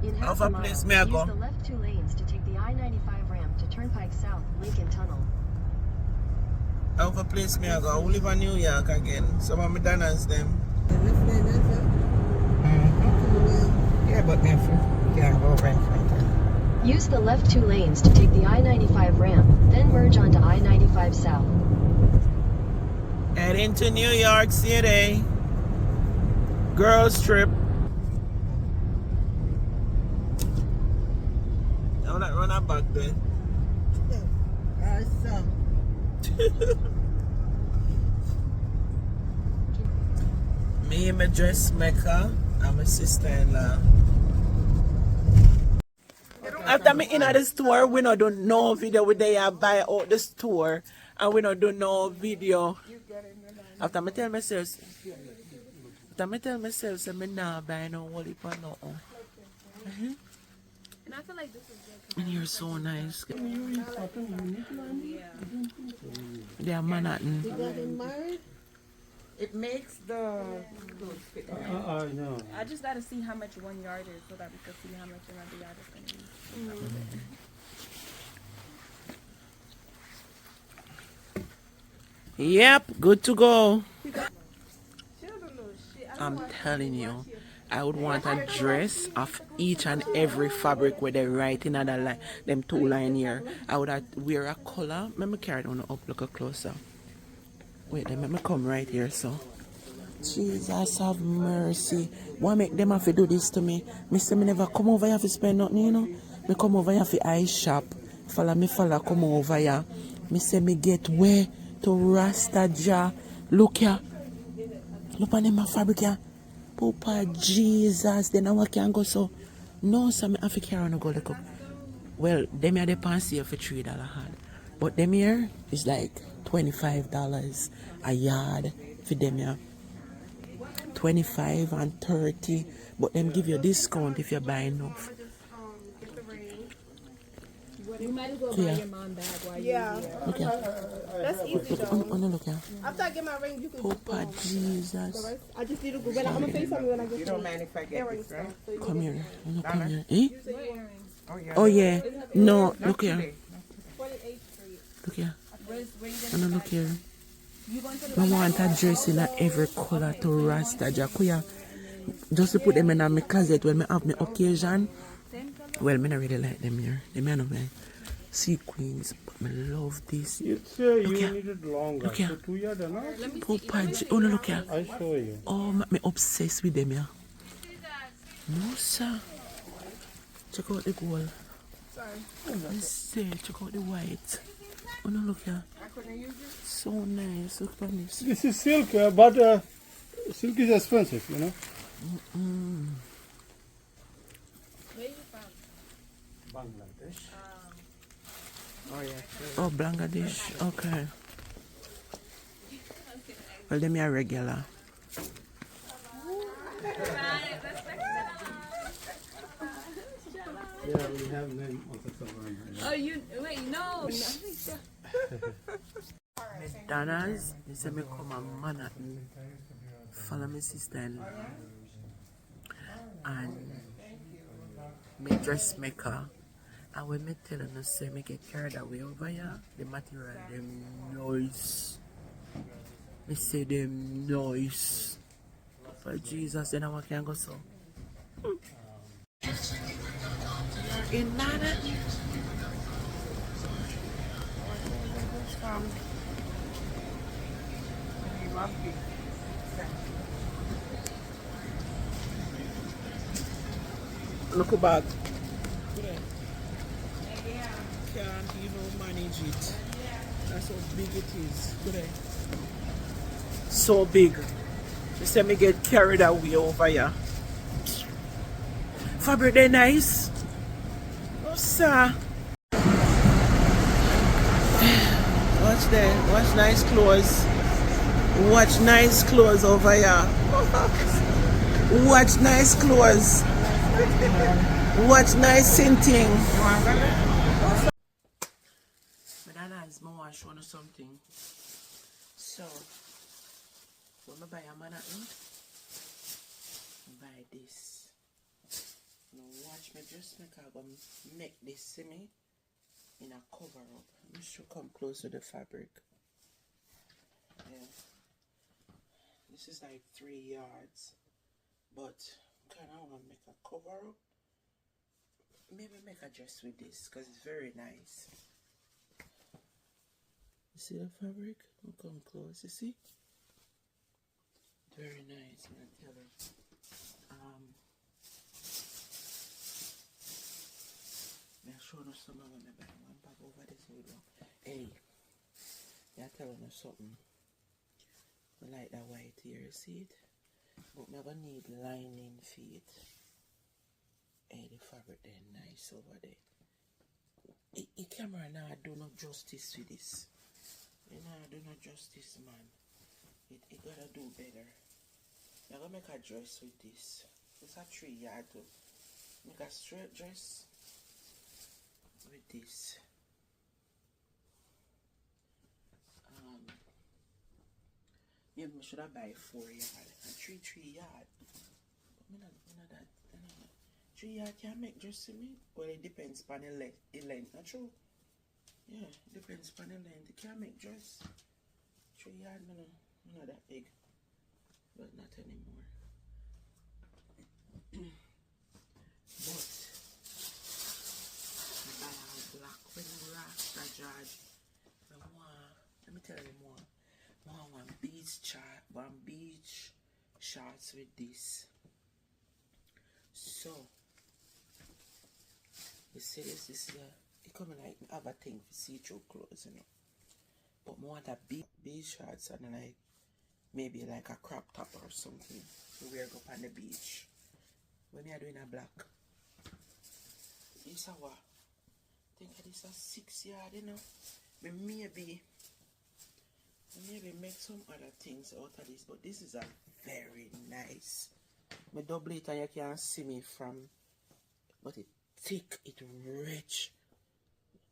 In half Of a a mile, place use may I the go? left 2 lanes to take the I-95 ramp to Turnpike South, Lincoln Tunnel. Of a place may I go? I will live in New York again. Some of my Donnas them. Yeah, but me can't go right in front. Use the left 2 lanes to take the I-95 ramp, then merge onto I-95 South. Heading to New York City. Girls trip. Now that run her back there. Awesome. Me and my dressmaker and my sister-in-law. After me in the store, we not do no video with they buy out the store and we not do no video. After me tell myself, say me nah buy no holy pan no. And I feel like this is good. And you're so nice. They are Manhattan. You got him married? It makes the clothes fit. I know. I just gotta see how much 1 yard is so that we can see how much another yard is gonna be. Yep, good to go. I'm telling you, I would want a dress of each and every fabric where they write in other line, them 2 line here. I would wear a color. Let me carry it on up, look closer. Wait, let me come right here, so. Jesus have mercy. Why make them have to do this to me? Me say me never come over here to spend nothing, you know. Me come over here for eye shop. Follow, come over here. Me say me get where to Rasta Jah. Look here. Look on them fabric here. Papa Jesus. Then I can go so. No, so me have to carry on and go look up. Well, them here they pants here for $3 hard. But them here is like $25 a yard for them here. 25 and 30, but them give you a discount if you buy enough. You might as well buy your mom bag while you're here. Look here. That's easy though. Look here. After I get my ring, you can Papa Jesus. I just need to go. I'm gonna say something when I get You don't mind if I get this, right? Come here. Come here. Eh? Oh, yeah. Oh yeah. No, look here. 28th Street. Look here. Where you No, look here. You going to I want a dress in every color to Rasta Jah. Just to put them in my closet when I have my occasion. Well, I don't really like them here. They may not be sequins, but I love this. It's Look you here. need it longer. Look here. So 2 years, no? Papa, oh no, look here. I show you. Oh, me obsessed with them here. No, sir. Check out the gold. Sorry. Let's see, check out the white. Oh no, look here. So nice. Look at this. This is silk, but silk is expensive, you know. Where you from? Bangladesh. Oh, yeah. Oh, Bangladesh. Okay. Well, them are regular. Yeah, we have name also somewhere. Oh, you wait, no. Donna's, they say me come a Manhattan. Follow my sister and me dressmaker. And when me tell them, say me get carried away over here, the material them nice. Me say them nice. For Jesus, then I can go so. In Nana. Look back. Can't even manage it. That's how big it is. So big. They say me get carried away over here. Fabric they nice. Oh sir. Watch there. Watch nice clothes. Watch nice clothes over here. Watch nice clothes. Watch nice thing. Banana is more want to show you something. So when I buy a Manhattan, buy this. Now watch watch me just make I go make this, see me, in a cover up. I should come close to the fabric. Yeah. This is like 3 yards, but kind of want to make a cover up. Maybe make a dress with this because it's very nice. You see the fabric? I'll come close. You see? Very nice, I'm gonna tell her. I'll show you some of them. One back over this window. Hey, I'll tell you something. I like that white here, you see it? But I'm gonna need lining for it. Hey, the fabric there nice over there. The camera now do no justice to this. You know, do no justice, man. It gotta do better. I'm gonna make a dress with this. It's a 3 yard to make a straight dress with this. Maybe I should have buy 4 yard and 3 yard. But me not that. 3 yard can make dress to me. Well, it depends on the length. Not true. Yeah, it depends on the length. It can make dress. 3 yard, no, not that big. But not anymore. But I buy a black when you rasta George. Let me tell you more. One beach shorts with this. So you see this is it coming like other thing for see-through clothes, you know. But I want a beach shorts and like maybe like a crop top or something to wear up on the beach. When me are doing a black. This a what? I think this is 6 yard, you know. But maybe make some other things out of this, but this is a very nice. Me double it and you can see me from, but it thick, it rich.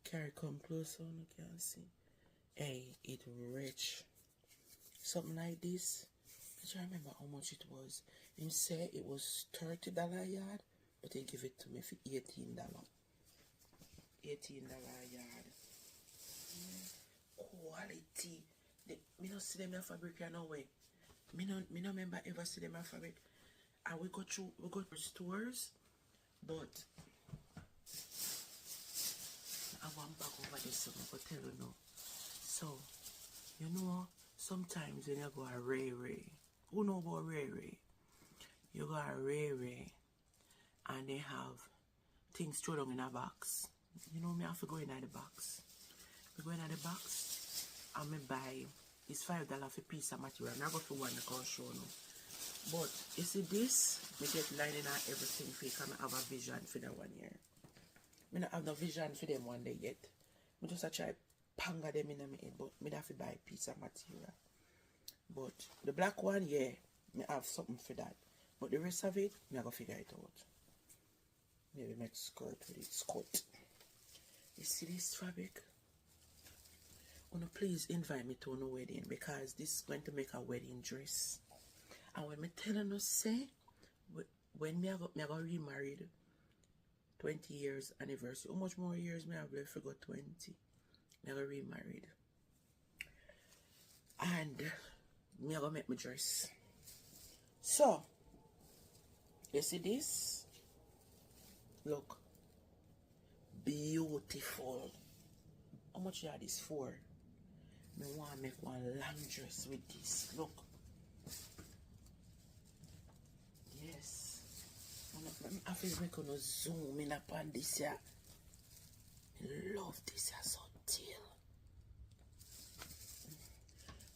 Carry come close so you can see. Hey, it rich. Something like this. I can't remember how much it was. He said it was $30 a yard, but he give it to me for $18. $18 a yard. Quality. Me not see them in fabric here no way. Me no remember ever see them in fabric. And we go through stores, but I want back over this so I go tell you now. So, you know, sometimes when you go a Ray, who know about Ray? You go a Ray and they have things thrown down in a box. You know me have to go in the box. We go in the box and me buy it's $5 for a piece of material. I'm not going to one I can show you. But you see this, me get lining and everything for you because I have a vision for that one year. I don't have no vision for them one day yet. I just try panga them in my head, but I have to buy a piece of material. But the black one, yeah, I have something for that. But the rest of it, I have to figure it out. Maybe make skirt with it, skirt. You see this fabric? Please invite me to a wedding because this is going to make a wedding dress. And when me telling you say, when me I got remarried, 20 years anniversary, how much more years me have left? I got 20. Me I got remarried. And me I got make my dress. So, you see this? Look. Beautiful. How much you have this for? I want to make one long dress with this. Look. Yes. I feel like I'm going to zoom in upon this here. I love this here so till.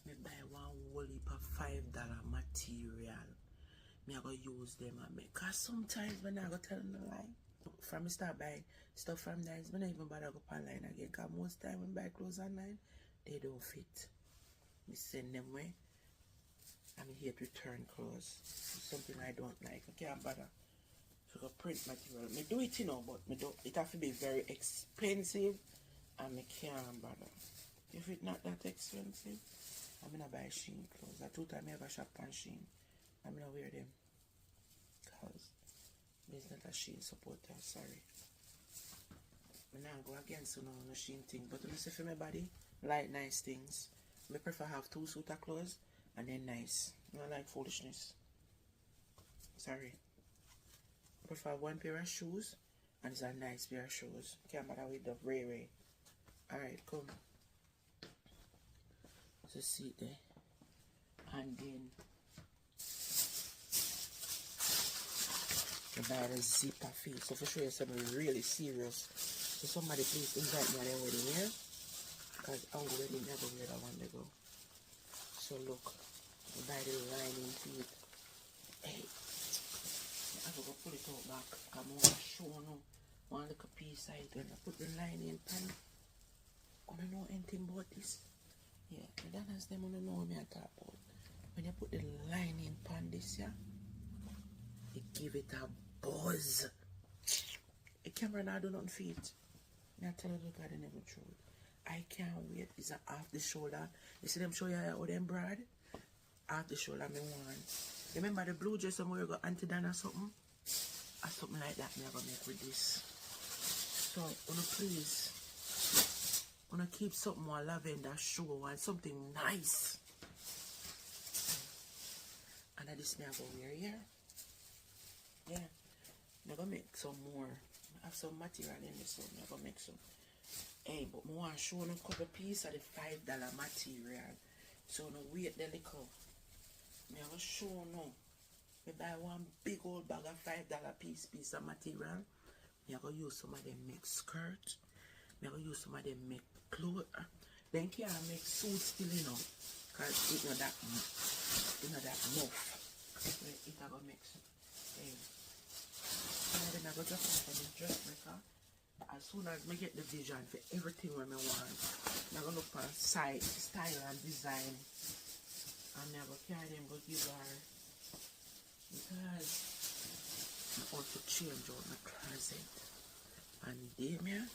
I buy one whole heap of $5 material. I'm going to use them and make. Because sometimes when I go tell them the lie, from start buying stuff from there, I don't even bother go online again. Because most time when I buy clothes online, they don't fit. I send them away. I'm here to return clothes. It's something I don't like. I can't bother. If I print material, I do it, you know, but it have to be very expensive and I can't bother. If it's not that expensive, I'm gonna buy Shein clothes. That's 2 times I ever shop on Shein. I'm gonna wear them. Because it's not a Sheen supporter, sorry. I now go against no Sheen thing, but you see for my body, like nice things. I prefer have 2 suit of clothes and then nice. I don't like foolishness. Sorry. I prefer 1 pair of shoes and it's a nice pair of shoes. Can't bother with the Ray. Alright, come. Just sit there. And then you buy the zipper fee. So for sure something really serious. So somebody please invite me at their wedding, yeah? Because our wedding never wear that one to go. So look, you buy the lining to it. Hey, I have to go pull it out back. I'm going to show you one little piece of it. When I put the lining pan, I don't know anything about this. Yeah, the dancers them don't know what I talk about. When you put the lining pan this, yeah, it give it a buzz. The camera now do nothing for it. I tell you, look at the never throw it. I can't wait. It's a half the shoulder. You see them show you how them broad? Half the shoulder me want. Remember the blue dress where you got Auntie Dan or something? Or something like that me I gonna make with this. So, please, keep something more lavender show and something nice. And this me I go wear here. Yeah. I'm gonna make some more. I have some material in this one. I'm gonna make some. Hey, but I want to show you a couple pieces of the $5 material. So no wait the little. I'm gonna show you. I buy one big old bag of $5 piece of material. I'm gonna use some of them make skirt. I'm gonna use some of them make clothes. Then can't make suits still, you know. Cause it's not that enough. It's gonna mix. Hey. And then I go drop off on the dressmaker. As soon as I get the vision for everything what I want, I'm going to look for site, style and design. And I'm going to carry them, go give her. Because I want to change out my closet. And damn yeah,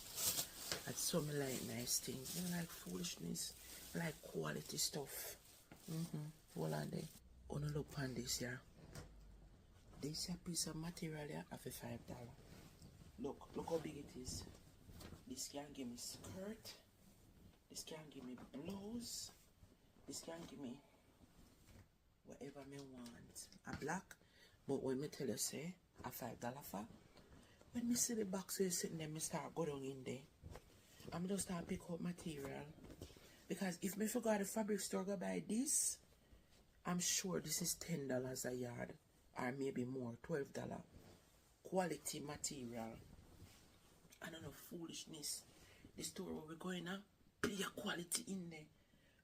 that's so me like nice things. You know, like foolishness, like quality stuff. Hold on there. I want to look on this here. This piece of material here for $5. Look how big it is. This can give me skirt. This can give me blouse. This can give me whatever me want. A black. But when me tell you say a $5 for, when me see the boxes sitting there, me start go down in there. I'm just start pick up material. Because if me forgot the fabric store go buy this, I'm sure this is $10 a yard. Or maybe more, $12. Quality material. I don't know, foolishness. The store where we're going now, be a quality in there.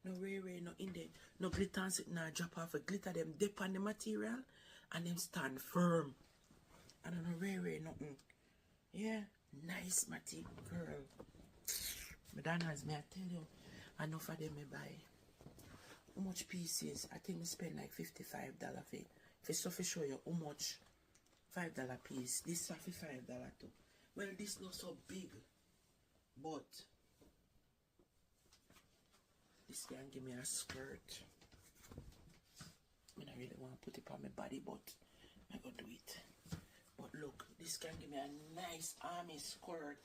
No ray, no in there. No glitter and sit now drop off a glitter them dip on the material and them stand firm. I don't know, ray, nothing. Yeah, nice material, girl. Madonna's me, I tell you, enough of them me buy. How much pieces? I think we spend like $55 for it. If I show you how much $5 piece. This is $5 too. Well, this not so big, but this can give me a skirt. I don't really want to put it on my body, but I'm going to do it. But look, this can give me a nice army skirt.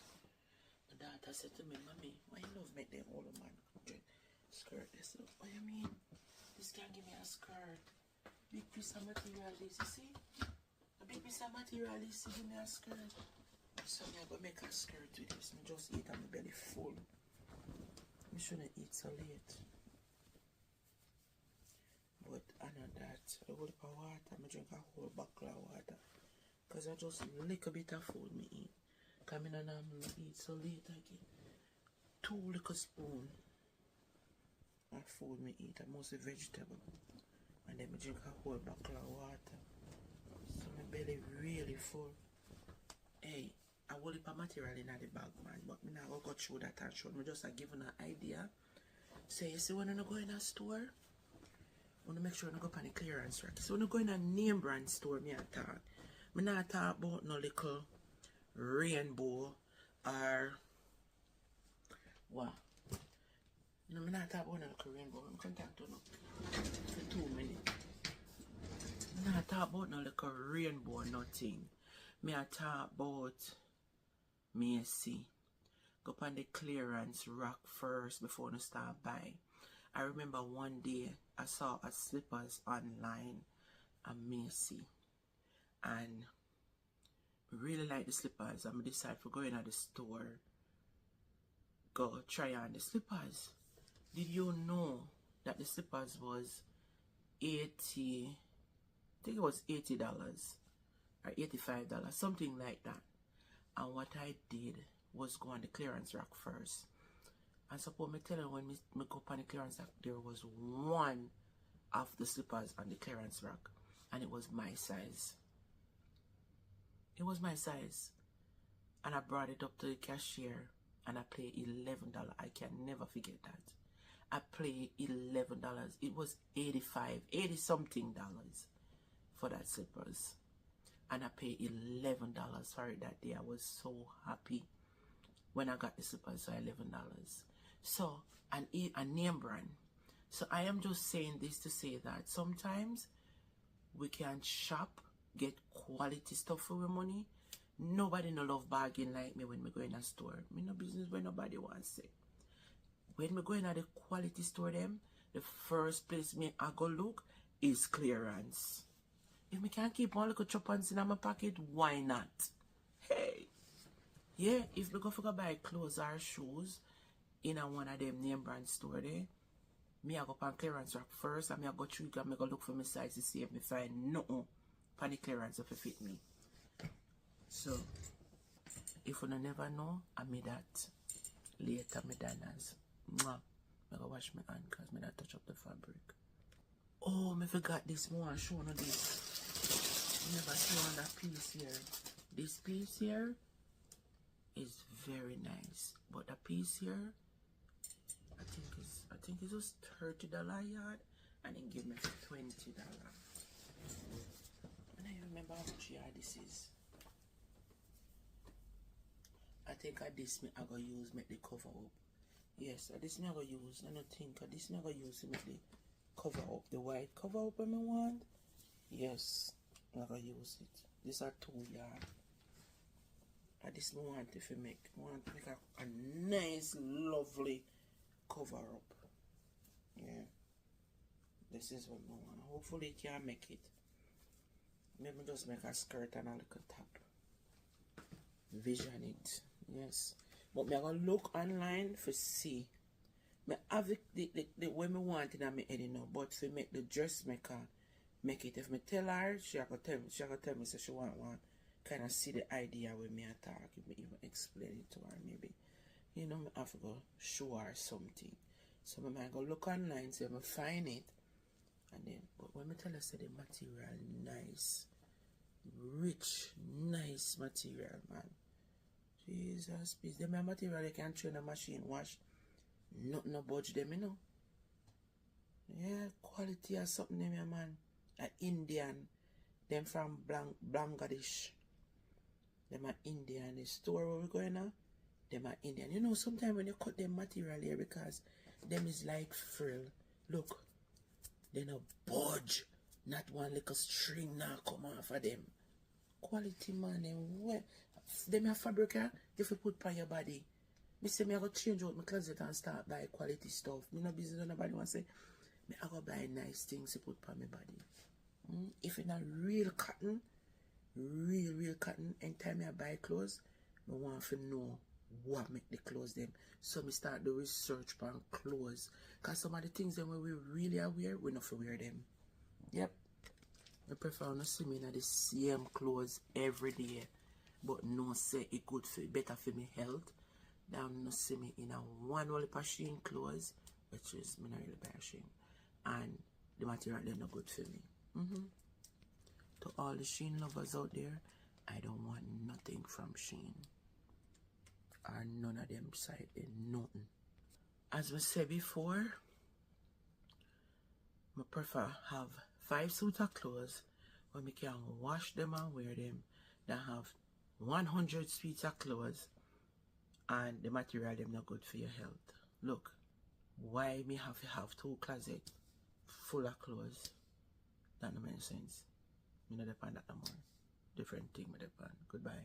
My daughter said to me, Mommy, why you love make them older man skirt this? Look, what you mean? This can give me a skirt. Big piece of material this, you see? A big piece of material this, give me a skirt. So I'm going to make a skirt with this. I just eat and my belly full. I shouldn't eat so late. But I know that. I hold up water. I drink a whole bottle of water. Because I just lick a bit of food me eat. Because I don't normally eat so late again. 2 little spoons of food me eat. And mostly vegetable. And then I drink a whole bottle of water. So my belly really full. Hey, I will leave a material in the bag, man. But I now go through that and show me just giving an idea. So you see when you go in a store, you want to make sure you go on the clearance rack. So when you go in a name brand store, I talk. I not talk about no little rainbow or what. You know, I not talk about no little rainbow. I'm going to talk to you for 2 minutes. I not talk about no little rainbow nothing. Me I talk about me see. Go on the clearance rack first before you start buy. I remember one day I saw a slippers online at Macy and really like the slippers and I decided to go in at the store, go try on the slippers. Did you know that the slippers was I think it was $80 or $85, something like that. And what I did was go on the clearance rack first. And suppose me tell you when me go up on the clearance rack, there was one of the slippers on the clearance rack. And it was my size. It was my size. And I brought it up to the cashier and I paid $11. I can never forget that. I paid $11. It was 80 something dollars for that slippers. And I paid $11 for it that day. I was so happy when I got the slippers for $11. So, a name brand. So I am just saying this to say that sometimes we can shop, get quality stuff for our money. Nobody no love bargain like me when we go in a store. Me no business where nobody wants it. When we go in at the quality store them, the first place me I go look is clearance. If me can't keep one little chopons in my pocket, why not? Hey. Yeah, if we go for buy clothes or shoes in a one of them name brand store there, me I go on clearance rack first and me I go through and me go look for my size to see if me find nothing on the clearance if it fit me. So if you never know, I made that later me Dana's. Mwah. I go wash my hand because me not touch up the fabric. Oh, me forgot this one. Show you this. Never show on that piece here. This piece here is very nice, but the piece here, I think it was $30 yard, and it gave me $20. And I remember how much yard this is. I think this me I go use make the cover up. Yes, this me I go use. I don't think this me I go use to make the cover up, the white cover up when I want. Yes, I go use it. These are 2 yard. And this me want to make a nice, lovely cover up. Yeah, this is what I want. Hopefully, it can make it. Maybe just make a skirt and a little top. Vision it, yes. But me I gonna look online for see. Me have the way me want it in my head, you know. But to make the dressmaker make it. If me tell her, she gonna tell me so she want one. Kind of see the idea with me attack. If me even explain it to her, maybe. You know, me have to go show her something. So me might go look online, see if I find it. And then, but when me tell her, say the material nice. Rich, nice material, man. Jesus, please. Them are material you can train a machine wash. Nothing no budge them, you know. Yeah, quality or something, them, man. A Indian. Them from Bangladesh. Them are Indian. The store where we going now, them are Indian. You know, sometimes when you cut them material here, because them is like frill. Look, they no budge. Not one little string now come off of them. Quality, man. Them have fabric here, if you put on your body. Me say me I go change out my closet and start buy quality stuff. Me no business with nobody want say. Me I go buy nice things to put on my body. If it's not real cotton, real cotton, anytime I buy clothes, I want to know what make the clothes them. So me start the research on clothes. Because some of the things that we really are wear, we not to wear them. Yep. I prefer not see me in the same clothes every day. But no say it good for better for me health. Than not see me in a one only Shein clothes, which is me not really buy Shein. And the material they're not good for me. To all the Shein lovers out there, I don't want nothing from Shein. Or none of them side, nothing. As we said before, I prefer have 5 suits of clothes where we can wash them and wear them than have 100 suits of clothes and the material them not good for your health. Look, why me have to have 2 closets full of clothes? That don't make sense. Me not depend on that no more. different thing with the pan. Goodbye.